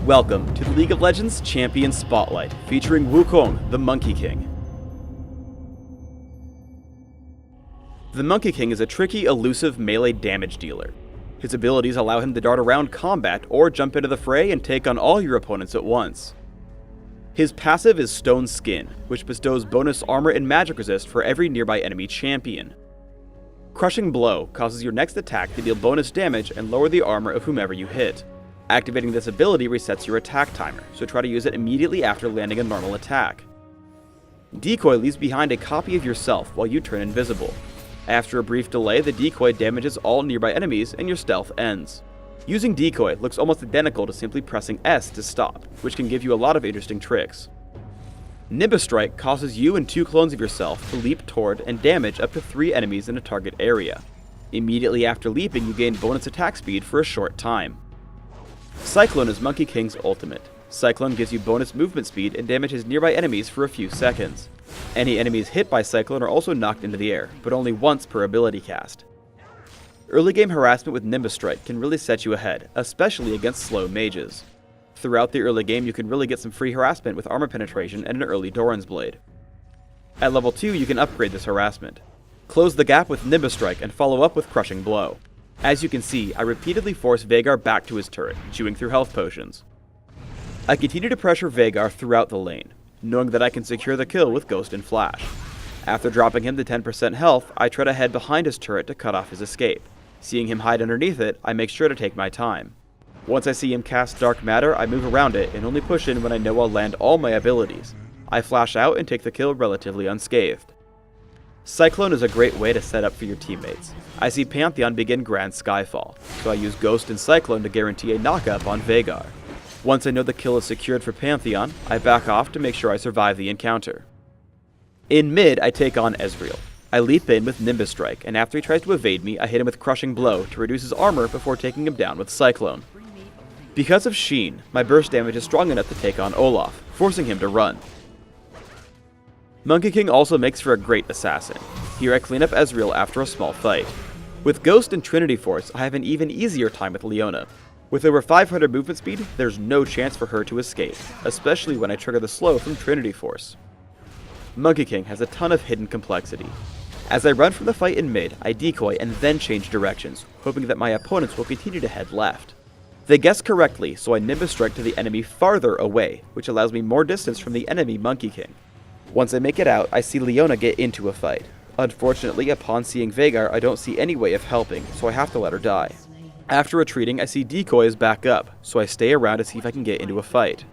Welcome to the League of Legends Champion Spotlight, featuring Wukong, the Monkey King. The Monkey King is a tricky, elusive melee damage dealer. His abilities allow him to dart around combat or jump into the fray and take on all your opponents at once. His passive is Stone Skin, which bestows bonus armor and magic resist for every nearby enemy champion. Crushing Blow causes your next attack to deal bonus damage and lower the armor of whomever you hit. Activating this ability resets your attack timer, so try to use it immediately after landing a normal attack. Decoy leaves behind a copy of yourself while you turn invisible. After a brief delay, the decoy damages all nearby enemies and your stealth ends. Using Decoy looks almost identical to simply pressing S to stop, which can give you a lot of interesting tricks. Nimbus Strike causes you and 2 clones of yourself to leap toward and damage up to 3 enemies in a target area. Immediately after leaping, you gain bonus attack speed for a short time. Cyclone is Monkey King's ultimate. Cyclone gives you bonus movement speed and damages nearby enemies for a few seconds. Any enemies hit by Cyclone are also knocked into the air, but only once per ability cast. Early game harassment with Nimbus Strike can really set you ahead, especially against slow mages. Throughout the early game, you can really get some free harassment with armor penetration and an early Doran's Blade. At level 2, you can upgrade this harassment. Close the gap with Nimbus Strike and follow up with Crushing Blow. As you can see, I repeatedly force Veigar back to his turret, chewing through health potions. I continue to pressure Veigar throughout the lane, knowing that I can secure the kill with Ghost and Flash. After dropping him to 10% health, I try to head behind his turret to cut off his escape. Seeing him hide underneath it, I make sure to take my time. Once I see him cast Dark Matter, I move around it and only push in when I know I'll land all my abilities. I flash out and take the kill relatively unscathed. Cyclone is a great way to set up for your teammates. I see Pantheon begin Grand Skyfall, so I use Ghost and Cyclone to guarantee a knockup on Veigar. Once I know the kill is secured for Pantheon, I back off to make sure I survive the encounter. In mid, I take on Ezreal. I leap in with Nimbus Strike, and after he tries to evade me, I hit him with Crushing Blow to reduce his armor before taking him down with Cyclone. Because of Sheen, my burst damage is strong enough to take on Olaf, forcing him to run. Monkey King also makes for a great assassin. Here I clean up Ezreal after a small fight. With Ghost and Trinity Force, I have an even easier time with Leona. With over 500 movement speed, there's no chance for her to escape, especially when I trigger the slow from Trinity Force. Monkey King has a ton of hidden complexity. As I run from the fight in mid, I decoy and then change directions, hoping that my opponents will continue to head left. They guess correctly, so I Nimbus Strike to the enemy farther away, which allows me more distance from the enemy Monkey King. Once I make it out, I see Leona get into a fight. Unfortunately, upon seeing Veigar, I don't see any way of helping, so I have to let her die. After retreating, I see decoys back up, so I stay around to see if I can get into a fight.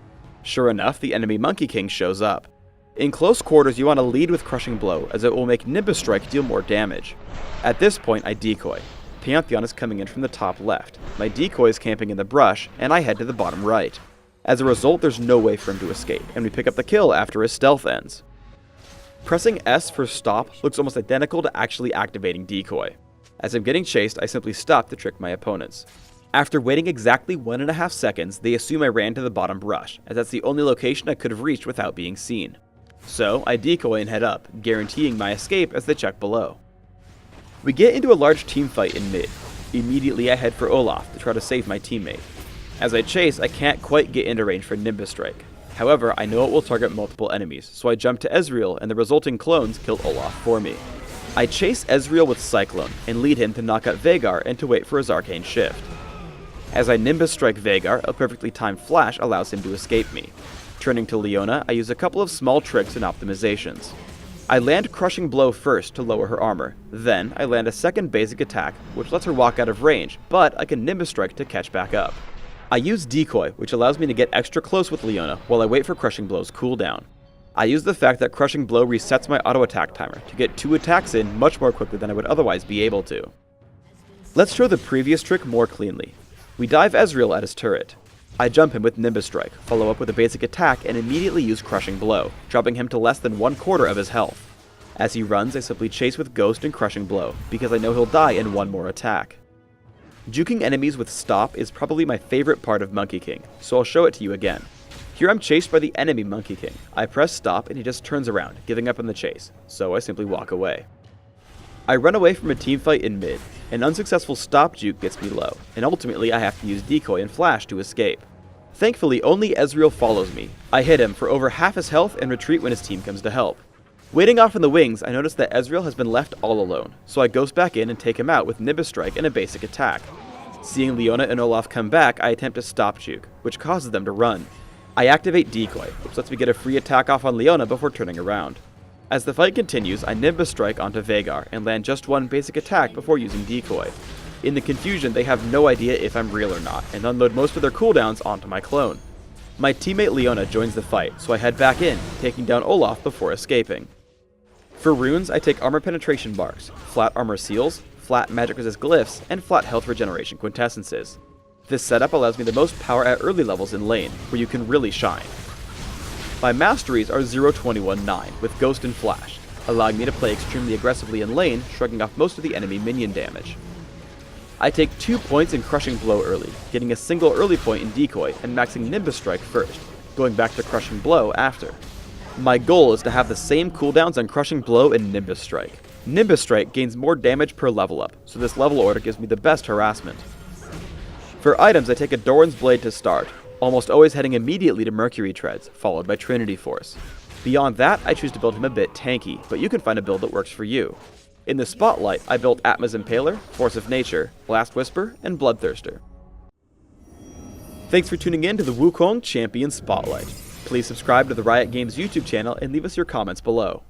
Sure enough, the enemy Monkey King shows up. In close quarters, you want to lead with Crushing Blow, as it will make Nimbus Strike deal more damage. At this point, I decoy. Pantheon is coming in from the top left. My decoy is camping in the brush, and I head to the bottom right. As a result, there's no way for him to escape, and we pick up the kill after his stealth ends. Pressing S for stop looks almost identical to actually activating Decoy. As I'm getting chased, I simply stop to trick my opponents. After waiting exactly 1.5 seconds, they assume I ran to the bottom brush, as that's the only location I could have reached without being seen. So, I decoy and head up, guaranteeing my escape as they check below. We get into a large team fight in mid. Immediately I head for Olaf to try to save my teammate. As I chase, I can't quite get into range for Nimbus Strike. However, I know it will target multiple enemies, so I jump to Ezreal and the resulting clones kill Olaf for me. I chase Ezreal with Cyclone and lead him to knock out Veigar and to wait for his Arcane Shift. As I Nimbus Strike Veigar, a perfectly timed flash allows him to escape me. Turning to Leona, I use a couple of small tricks and optimizations. I land Crushing Blow first to lower her armor, then I land a second basic attack which lets her walk out of range, but I can Nimbus Strike to catch back up. I use Decoy, which allows me to get extra close with Leona while I wait for Crushing Blow's cooldown. I use the fact that Crushing Blow resets my auto attack timer to get 2 attacks in much more quickly than I would otherwise be able to. Let's show the previous trick more cleanly. We dive Ezreal at his turret. I jump him with Nimbus Strike, follow up with a basic attack, and immediately use Crushing Blow, dropping him to less than 1/4 of his health. As he runs, I simply chase with Ghost and Crushing Blow, because I know he'll die in one more attack. Juking enemies with Stop is probably my favorite part of Monkey King, so I'll show it to you again. Here I'm chased by the enemy Monkey King. I press Stop and he just turns around, giving up on the chase, so I simply walk away. I run away from a teamfight in mid. An unsuccessful Stop juke gets me low, and ultimately I have to use Decoy and Flash to escape. Thankfully, only Ezreal follows me. I hit him for over half his health and retreat when his team comes to help. Waiting off in the wings, I notice that Ezreal has been left all alone, so I ghost back in and take him out with Nimbus Strike and a basic attack. Seeing Leona and Olaf come back, I attempt to stop Juke, which causes them to run. I activate Decoy, which lets me get a free attack off on Leona before turning around. As the fight continues, I Nimbus Strike onto Veigar and land just one basic attack before using Decoy. In the confusion, they have no idea if I'm real or not, and unload most of their cooldowns onto my clone. My teammate Leona joins the fight, so I head back in, taking down Olaf before escaping. For runes, I take armor penetration marks, flat armor seals, flat magic resist glyphs, and flat health regeneration quintessences. This setup allows me the most power at early levels in lane, where you can really shine. My masteries are 0-21-9 with Ghost and Flash, allowing me to play extremely aggressively in lane, shrugging off most of the enemy minion damage. I take 2 points in Crushing Blow early, getting a single early point in Decoy and maxing Nimbus Strike first, going back to Crushing Blow after. My goal is to have the same cooldowns on Crushing Blow and Nimbus Strike. Nimbus Strike gains more damage per level up, so this level order gives me the best harassment. For items, I take a Doran's Blade to start, almost always heading immediately to Mercury Treads, followed by Trinity Force. Beyond that, I choose to build him a bit tanky, but you can find a build that works for you. In the Spotlight, I built Atma's Impaler, Force of Nature, Blast Whisper, and Bloodthirster. Thanks for tuning in to the Wukong Champion Spotlight. Please subscribe to the Riot Games YouTube channel and leave us your comments below.